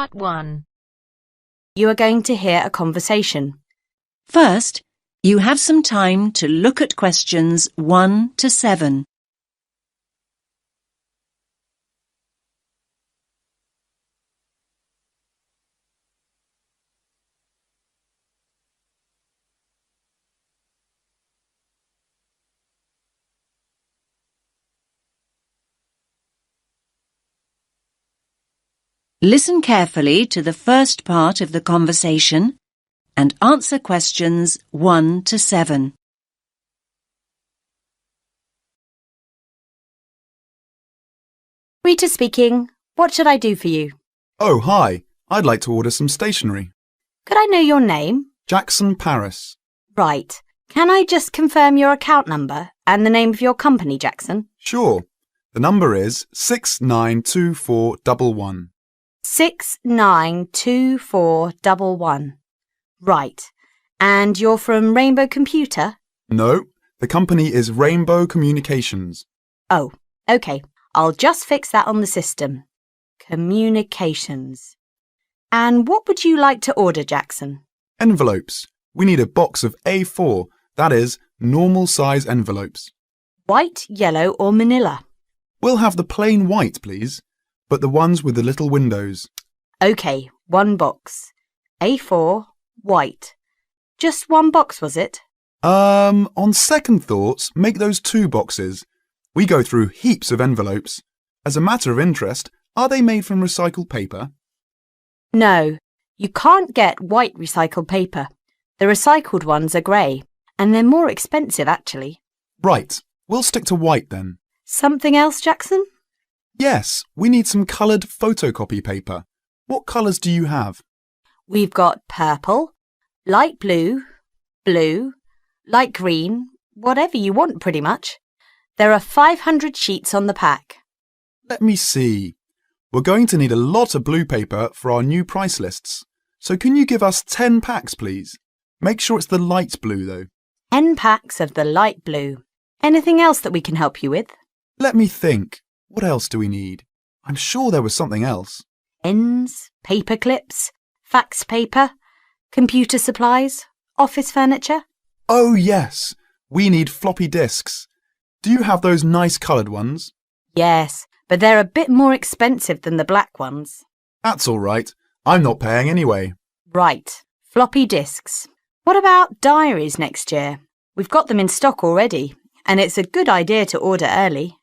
Part 1. You are going to hear a conversation. First, you have some time to look at questions 1 to 7. Listen carefully to the first part of the conversation and answer questions 1 to 7. Rita speaking. What should I do for you? Oh, hi. I'd like to order some stationery. Could I know your name? Jackson Paris. Right. Can I just confirm your account number and the name of your company, Jackson? Sure. The number is 692411. 692411. Right. And you're from Rainbow Computer? No, the company is Rainbow Communications. Oh, OK. I'll just fix that on the system. Communications. And what would you like to order, Jackson? Envelopes. We need a box of A4, that is, normal size envelopes. White, yellow or manila? We'll have the plain white, please, but the ones with the little windows. OK, one box. A4, white. Just one box, was it? On second thoughts, make those 2 boxes. We go through heaps of envelopes. As a matter of interest, are they made from recycled paper? No, you can't get white recycled paper. The recycled ones are grey, and they're more expensive, actually. Right, we'll stick to white then. Something else, Jackson? Yes, we need some coloured photocopy paper. What colours do you have? We've got purple, light blue, blue, light green, whatever you want pretty much. There are 500 sheets on the pack. Let me see. We're going to need a lot of blue paper for our new price lists. So can you give us 10 packs, please? Make sure it's the light blue, though. 10 packs of the light blue. Anything else that we can help you with? Let me think. What else do we need? I'm sure there was something else. Pens, paper clips, fax paper, computer supplies, office furniture. Oh, yes. We need floppy disks. Do you have those nice coloured ones? Yes, but they're a bit more expensive than the black ones. That's all right. I'm not paying anyway. Right, floppy disks. What about diaries next year? We've got them in stock already, and it's a good idea to order early.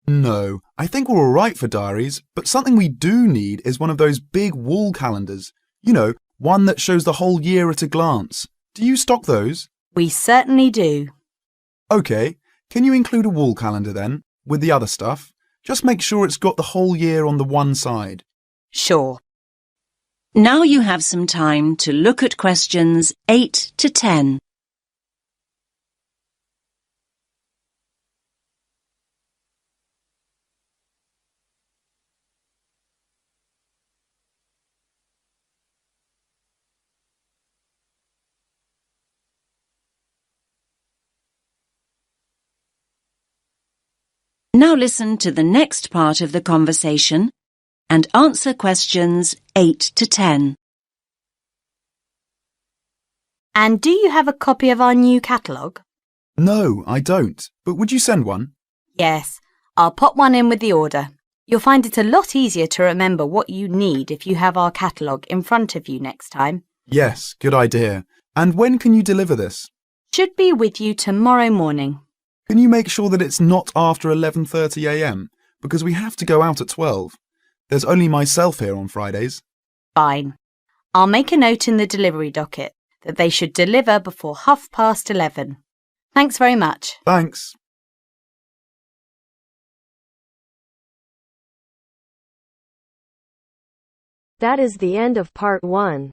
No, I think we're all right for diaries, but something we do need is one of those big wall calendars. You know, one that shows the whole year at a glance. Do you stock those? We certainly do. OK, can you include a wall calendar then, with the other stuff? Just make sure it's got the whole year on the one side. Sure. Now you have some time to look at questions 8 to 10. Now listen to the next part of the conversation and answer questions 8 to 10. And do you have a copy of our new catalogue? No, I don't. But would you send one? Yes, I'll pop one in with the order. You'll find it a lot easier to remember what you need if you have our catalogue in front of you next time. Yes, good idea. And when can you deliver this? Should be with you tomorrow morning. Can you make sure that it's not after 11:30 a.m? Because we have to go out at 12. There's only myself here on Fridays. Fine. I'll make a note in the delivery docket that they should deliver before 11:30. Thanks very much. Thanks. That is the end of Part 1.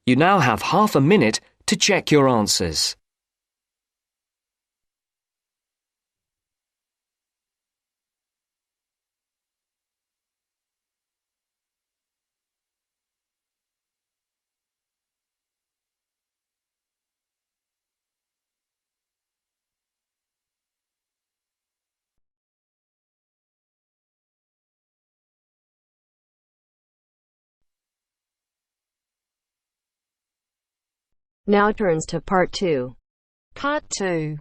You now have half a minute to check your answers. Now turns to part 2. Part 2.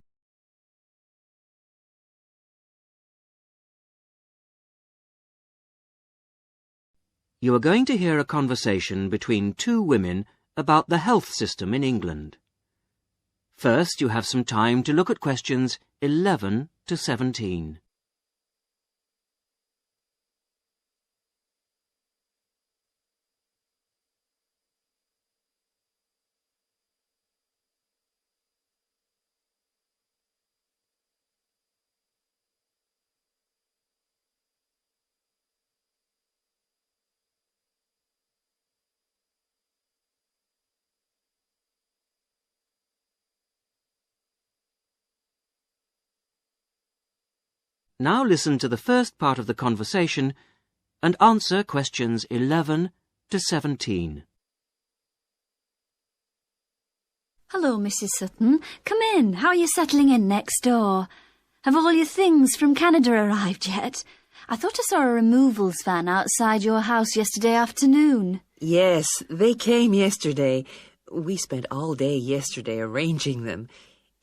You are going to hear a conversation between two women about the health system in England. First, you have some time to look at questions 11 to 17. Now listen to the first part of the conversation and answer questions 11 to 17. Hello, Mrs. Sutton. Come in. How are you settling in next door? Have all your things from Canada arrived yet? I thought I saw a removals van outside your house yesterday afternoon. Yes, they came yesterday. We spent all day yesterday arranging them.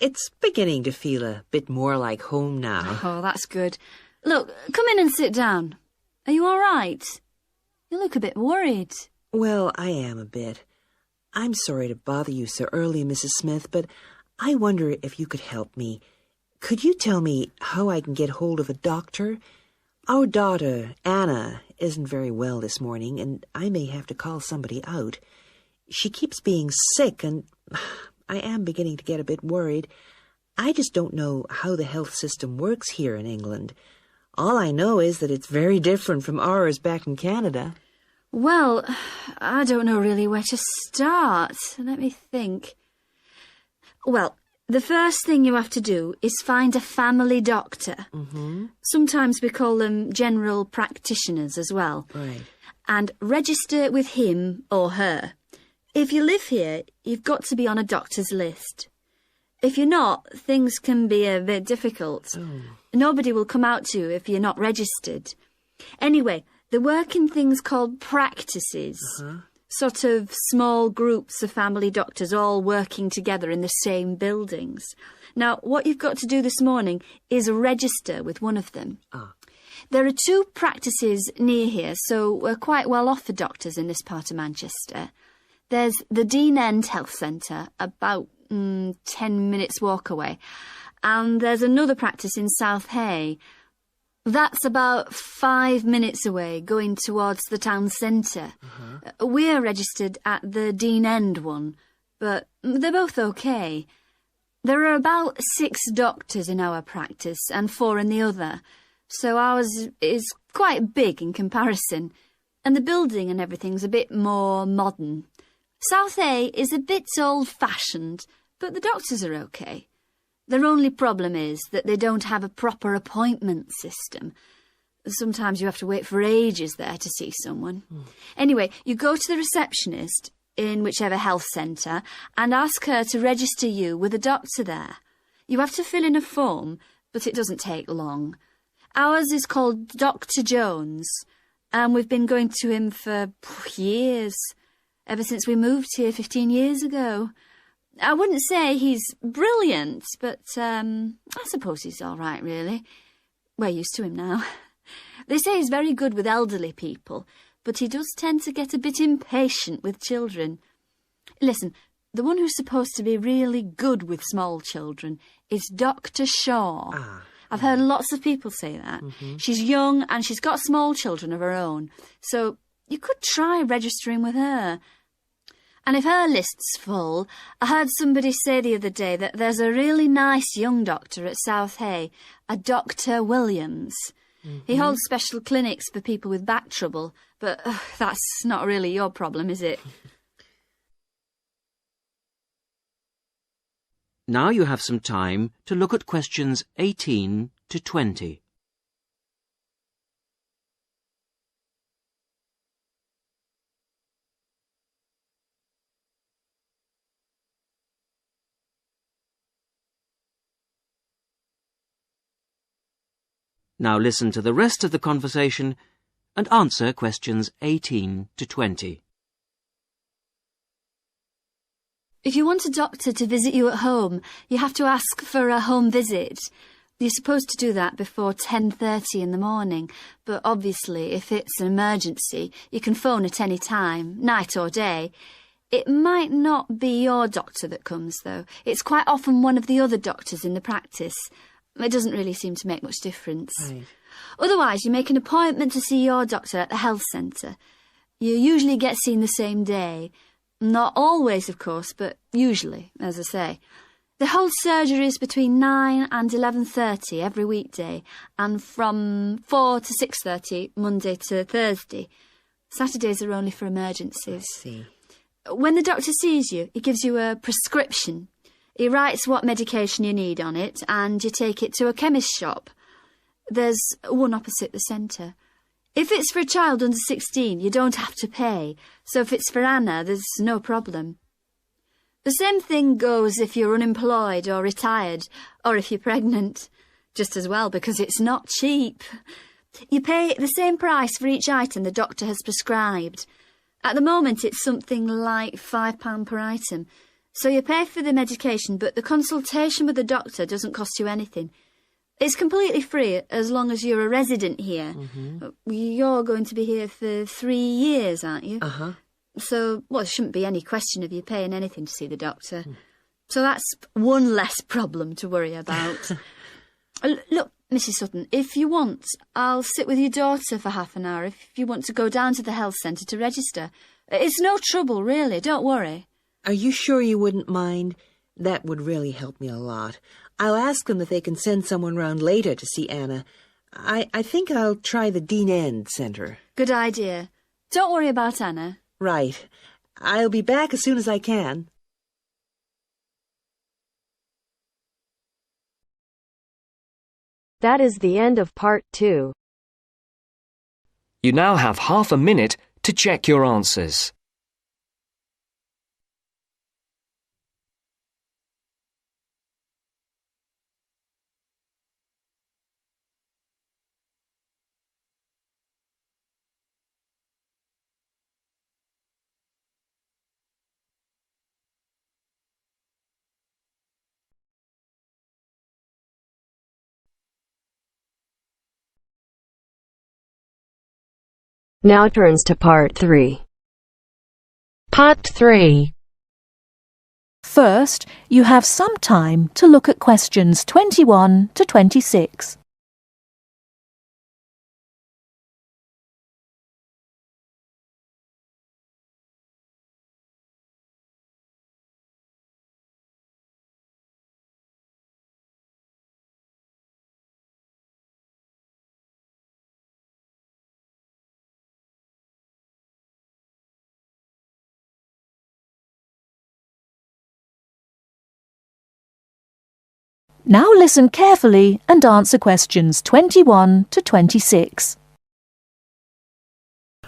It's beginning to feel a bit more like home now. Oh, that's good. Look, come in and sit down. Are you all right? You look a bit worried. Well, I am a bit. I'm sorry to bother you so early, Mrs. Smith, but I wonder if you could help me. Could you tell me how I can get hold of a doctor? Our daughter, Anna, isn't very well this morning, and I may have to call somebody out. She keeps being sick, and I am beginning to get a bit worried. I just don't know how the health system works here in England. All I know is that it's very different from ours back in Canada. Well, I don't know really where to start. Let me think. Well, the first thing you have to do is find a family doctor. Mm-hmm. Sometimes we call them general practitioners as well. Right. And register with him or her. If you live here, you've got to be on a doctor's list. If you're not, things can be a bit difficult. Oh. Nobody will come out to you if you're not registered. Anyway, they work in things called practices. Sort of small groups of family doctors all working together in the same buildings. Now, what you've got to do this morning is register with one of them. There are 2 practices near here, so we're quite well off for doctors in this part of Manchester. There's the Dean End Health Centre, about 10 minutes walk away. And there's another practice in South Hay. That's about 5 minutes away, going towards the town centre. We're registered at the Dean End one, but they're both okay. There are about 6 doctors in our practice and 4 in the other, so ours is quite big in comparison, and the building and everything's a bit more modern. South Hay is a bit old-fashioned, but the doctors are okay. Their only problem is that they don't have a proper appointment system. Sometimes you have to wait for ages there to see someone. Anyway, you go to the receptionist in whichever health centre and ask her to register you with a doctor there. You have to fill in a form, but it doesn't take long. Ours is called Dr. Jones, and we've been going to him for years, ever since we moved here 15 years ago. I wouldn't say he's brilliant, but I suppose he's all right, really. We're used to him now. They say he's very good with elderly people, but he does tend to get a bit impatient with children. Listen, the one who's supposed to be really good with small children is Dr. Shaw. I've heard lots of people say that. She's young and she's got small children of her own, so you could try registering with her. And if her list's full, I heard somebody say the other day that there's a really nice young doctor at South Hay, a Dr. Williams. He holds special clinics for people with back trouble, but that's not really your problem, is it? Now you have some time to look at questions 18 to 20. Now listen to the rest of the conversation and answer questions 18 to 20. If you want a doctor to visit you at home, you have to ask for a home visit. You're supposed to do that before 10:30 in the morning, but obviously if it's an emergency, you can phone at any time, night or day. It might not be your doctor that comes, though. It's quite often one of the other doctors in the practice. It doesn't really seem to make much difference. Right. Otherwise, you make an appointment to see your doctor at the health centre. You usually get seen the same day. Not always, of course, but usually, as I say. They hold surgeries between 9 and 11:30 every weekday, and from 4 to 6:30 Monday to Thursday. Saturdays are only for emergencies. I see. When the doctor sees you, he gives you a prescription. He writes what medication you need on it, and you take it to a chemist's shop. There's one opposite the centre. If it's for a child under 16, you don't have to pay, so if it's for Anna, there's no problem. The same thing goes if you're unemployed or retired, or if you're pregnant. Just as well, because it's not cheap. You pay the same price for each item the doctor has prescribed. At the moment, it's something like £5 per item. So you pay for the medication, but the consultation with the doctor doesn't cost you anything. It's completely free as long as you're a resident here. You're going to be here for 3 years, aren't you? Uh-huh. So, well, there shouldn't be any question of you paying anything to see the doctor. So that's one less problem to worry about. Look, Mrs. Sutton, if you want, I'll sit with your daughter for half an hour if you want to go down to the health centre to register. It's no trouble, really, don't worry. Are you sure you wouldn't mind? That would really help me a lot. I'll ask them if they can send someone round later to see Anna. I think I'll try the Dean End Centre. Good idea. Don't worry about Anna. Right. I'll be back as soon as I can. That is the end of part 2. You now have half a minute to check your answers. Now turns to part 3. Part 3. First, you have some time to look at questions 21 to 26. Now listen carefully and answer questions 21 to 26.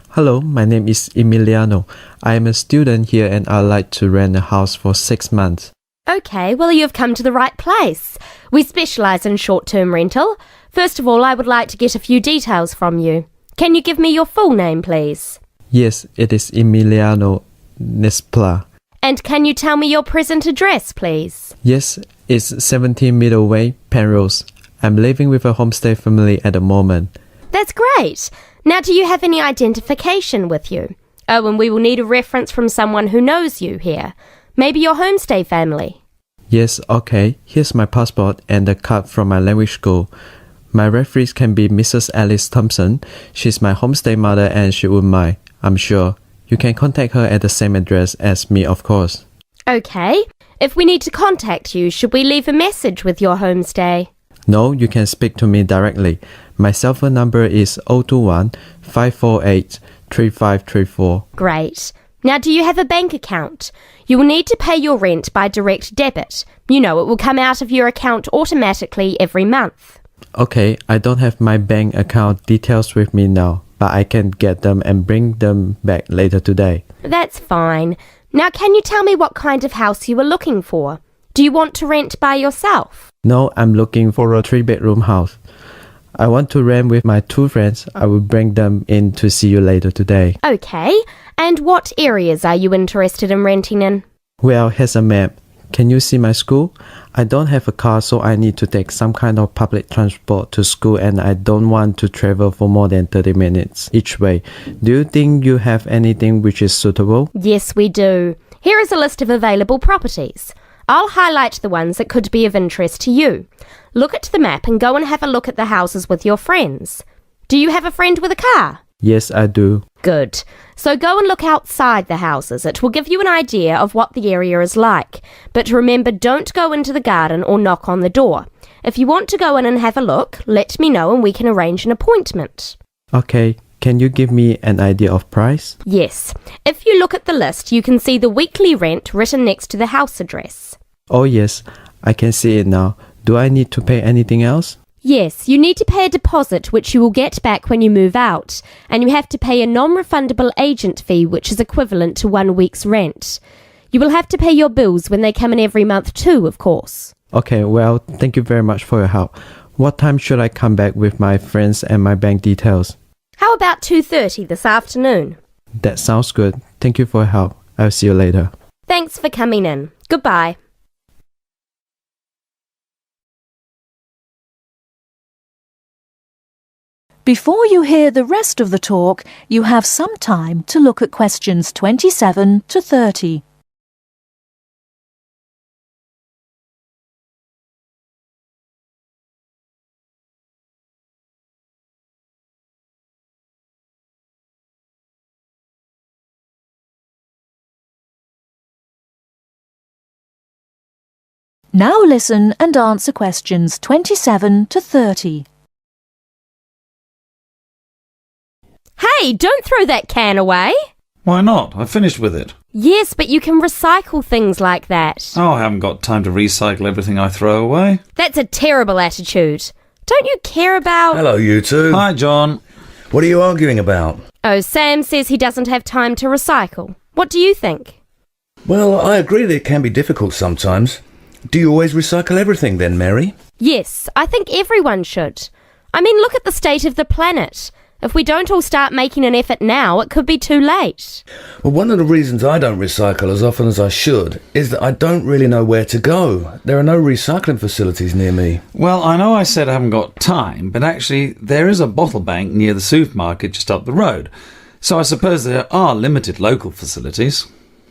Hello, my name is Emiliano. I am a student here and I'd like to rent a house for 6 months. OK, well, you've come to the right place. We specialise in short-term rental. First of all, I would like to get a few details from you. Can you give me your full name, please? Yes, it is Emiliano Nespla. And can you tell me your present address, please? Yes, it's 17 Middleway, Penrose. I'm living with a homestay family at the moment. That's great. Now, do you have any identification with you? Oh, and we will need a reference from someone who knows you here. Maybe your homestay family. Yes, okay. Here's my passport and a card from my language school. My referees can be Mrs. Alice Thompson. She's my homestay mother and she wouldn't mind, I'm sure. You can contact her at the same address as me, of course. OK. If we need to contact you, should we leave a message with your homestay? No, you can speak to me directly. My cell phone number is 021 548 3534. Great. Now, do you have a bank account? You will need to pay your rent by direct debit. You know, it will come out of your account automatically every month. Okay, I don't have my bank account details with me now, but I can get them and bring them back later today. That's fine. Now, can you tell me what kind of house you are looking for? Do you want to rent by yourself? No, I'm looking for a 3-bedroom house. I want to rent with my 2 friends. I will bring them in to see you later today. OK. And what areas are you interested in renting in? Well, here's a map. Can you see my school? I don't have a car, so I need to take some kind of public transport to school, and I don't want to travel for more than 30 minutes each way. Do you think you have anything which is suitable? Yes, we do. Here is a list of available properties. I'll highlight the ones that could be of interest to you. Look at the map and go and have a look at the houses with your friends. Do you have a friend with a car? Yes, I do. Good. So go and look outside the houses. It will give you an idea of what the area is like. But remember, don't go into the garden or knock on the door. If you want to go in and have a look, let me know and we can arrange an appointment. Okay, can you give me an idea of price? Yes. If you look at the list, you can see the weekly rent written next to the house address. Oh yes, I can see it now. Do I need to pay anything else? Yes, you need to pay a deposit which you will get back when you move out, and you have to pay a non-refundable agent fee which is equivalent to 1 week's rent. You will have to pay your bills when they come in every month too, of course. Okay, well, thank you very much for your help. What time should I come back with my friends and my bank details? How about 2:30 this afternoon? That sounds good. Thank you for your help. I'll see you later. Thanks for coming in. Goodbye. Before you hear the rest of the talk, you have some time to look at questions 27 to 30. Now listen and answer questions 27 to 30. Hey, don't throw that can away. Why not? I finished with it. Yes, but you can recycle things like that. Oh, I haven't got time to recycle everything I throw away. That's a terrible attitude. Don't you care about... Hello, you two. Hi, John. What are you arguing about? Oh, Sam says he doesn't have time to recycle. What do you think? Well, I agree that it can be difficult sometimes. Do you always recycle everything then, Mary? Yes, I think everyone should. I mean, look at the state of the planet. If we don't all start making an effort now, it could be too late. Well, one of the reasons I don't recycle as often as I should is that I don't really know where to go. There are no recycling facilities near me. Well, I know I said I haven't got time, but actually there is a bottle bank near the supermarket just up the road. So I suppose there are limited local facilities.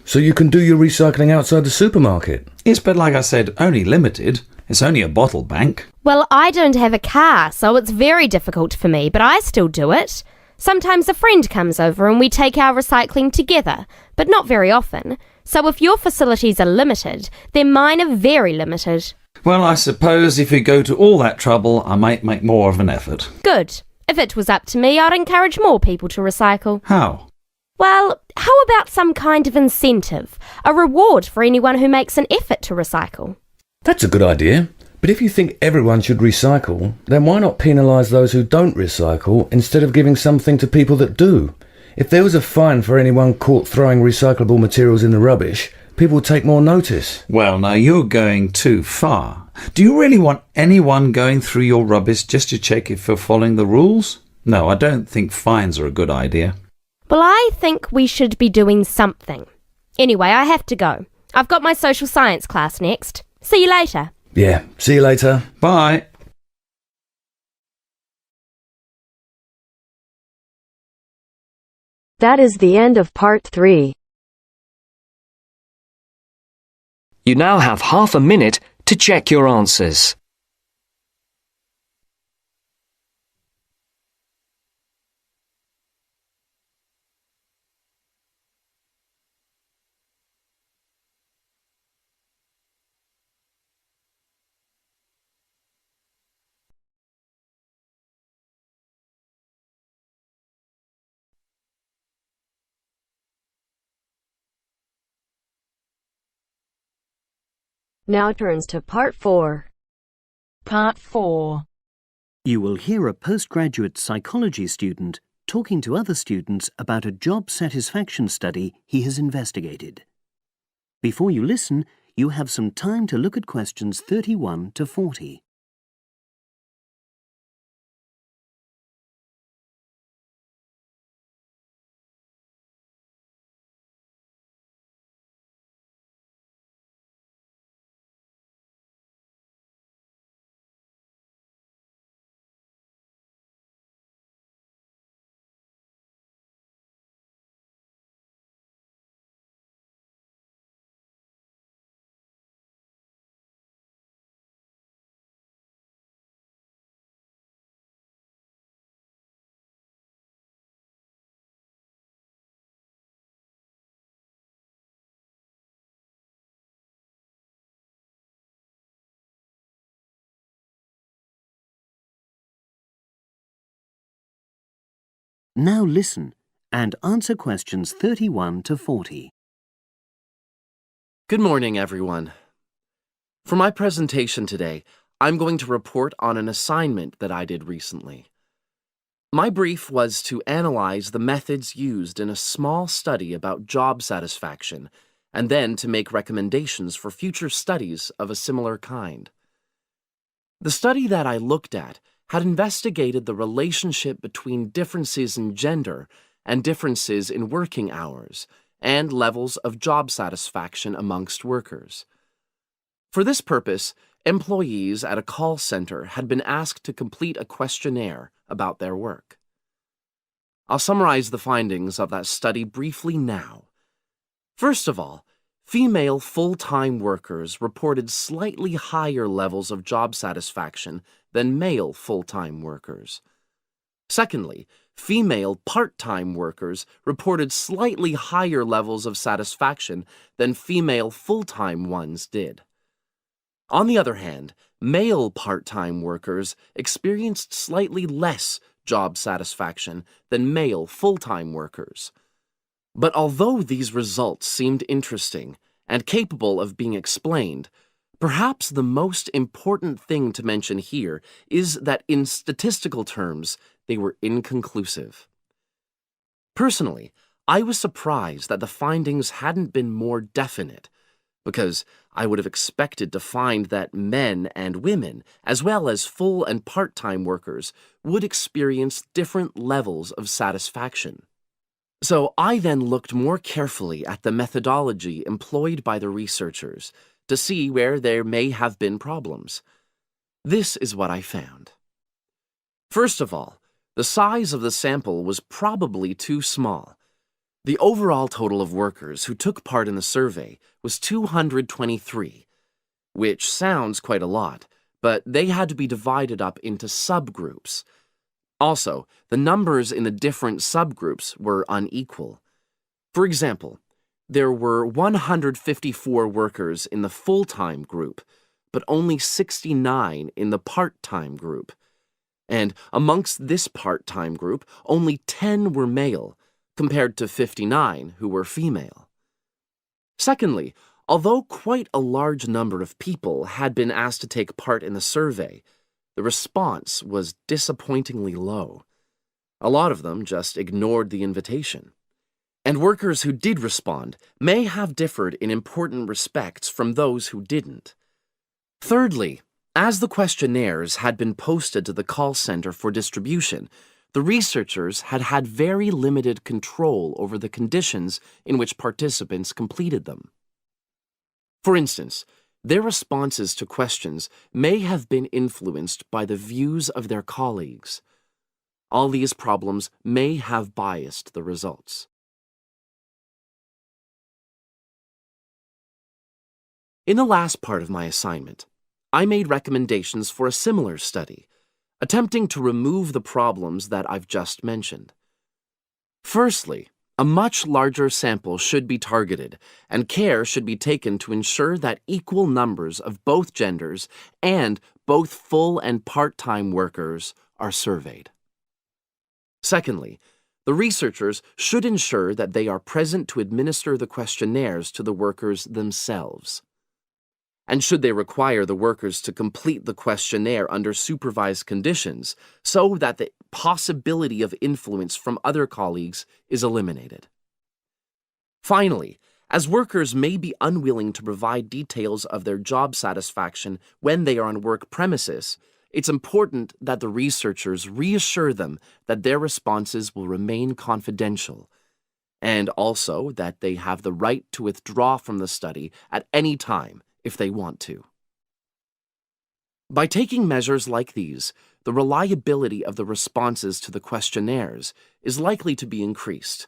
So you can do your recycling outside the supermarket? Yes, but like I said, only limited. It's only a bottle bank. Well, I don't have a car, so it's very difficult for me, but I still do it. Sometimes a friend comes over and we take our recycling together, but not very often. So if your facilities are limited, then mine are very limited. Well, I suppose if you go to all that trouble, I might make more of an effort. Good. If it was up to me, I'd encourage more people to recycle. How? Well, how about some kind of incentive? A reward for anyone who makes an effort to recycle? That's a good idea. But if you think everyone should recycle, then why not penalise those who don't recycle instead of giving something to people that do? If there was a fine for anyone caught throwing recyclable materials in the rubbish, people would take more notice. Well, now you're going too far. Do you really want anyone going through your rubbish just to check if you're following the rules? No, I don't think fines are a good idea. Well, I think we should be doing something. Anyway, I have to go. I've got my social science class next. See you later. Yeah, see you later. Bye. That is the end of part 3. You now have half a minute to check your answers. Now turns to part 4. Part 4. You will hear a postgraduate psychology student talking to other students about a job satisfaction study he has investigated. Before you listen, you have some time to look at questions 31 to 40. Now listen and answer questions 31 to 40. Good morning, everyone. For my presentation today, I'm going to report on an assignment that I did recently. My brief was to analyze the methods used in a small study about job satisfaction, and then to make recommendations for future studies of a similar kind. The study that I looked at had investigated the relationship between differences in gender and differences in working hours and levels of job satisfaction amongst workers. For this purpose, employees at a call center had been asked to complete a questionnaire about their work. I'll summarize the findings of that study briefly now. First of all, female full-time workers reported slightly higher levels of job satisfaction than male full-time workers. Secondly, female part-time workers reported slightly higher levels of satisfaction than female full-time ones did. On the other hand, male part-time workers experienced slightly less job satisfaction than male full-time workers. But although these results seemed interesting and capable of being explained, perhaps the most important thing to mention here is that in statistical terms, they were inconclusive. Personally, I was surprised that the findings hadn't been more definite, because I would have expected to find that men and women, as well as full and part-time workers, would experience different levels of satisfaction. So I then looked more carefully at the methodology employed by the researchers to see where there may have been problems. This is what I found. First of all, the size of the sample was probably too small. The overall total of workers who took part in the survey was 223, which sounds quite a lot, but they had to be divided up into subgroups. Also, the numbers in the different subgroups were unequal. For example, there were 154 workers in the full-time group, but only 69 in the part-time group. And amongst this part-time group, only 10 were male, compared to 59 who were female. Secondly, although quite a large number of people had been asked to take part in the survey, the response was disappointingly low. A lot of them just ignored the invitation. And workers who did respond may have differed in important respects from those who didn't. Thirdly, as the questionnaires had been posted to the call center for distribution, the researchers had had very limited control over the conditions in which participants completed them. For instance, their responses to questions may have been influenced by the views of their colleagues. All these problems may have biased the results. In the last part of my assignment, I made recommendations for a similar study, attempting to remove the problems that I've just mentioned. Firstly, a much larger sample should be targeted, and care should be taken to ensure that equal numbers of both genders and both full and part-time workers are surveyed. Secondly, the researchers should ensure that they are present to administer the questionnaires to the workers themselves. And should they require the workers to complete the questionnaire under supervised conditions so that the possibility of influence from other colleagues is eliminated. Finally, as workers may be unwilling to provide details of their job satisfaction when they are on work premises, it's important that the researchers reassure them that their responses will remain confidential, and also that they have the right to withdraw from the study at any time if they want to. By taking measures like these, the reliability of the responses to the questionnaires is likely to be increased,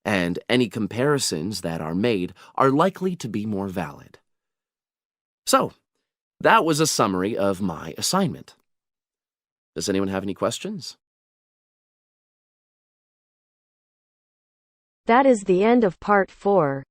and any comparisons that are made are likely to be more valid. So, that was a summary of my assignment. Does anyone have any questions? That is the end of part 4.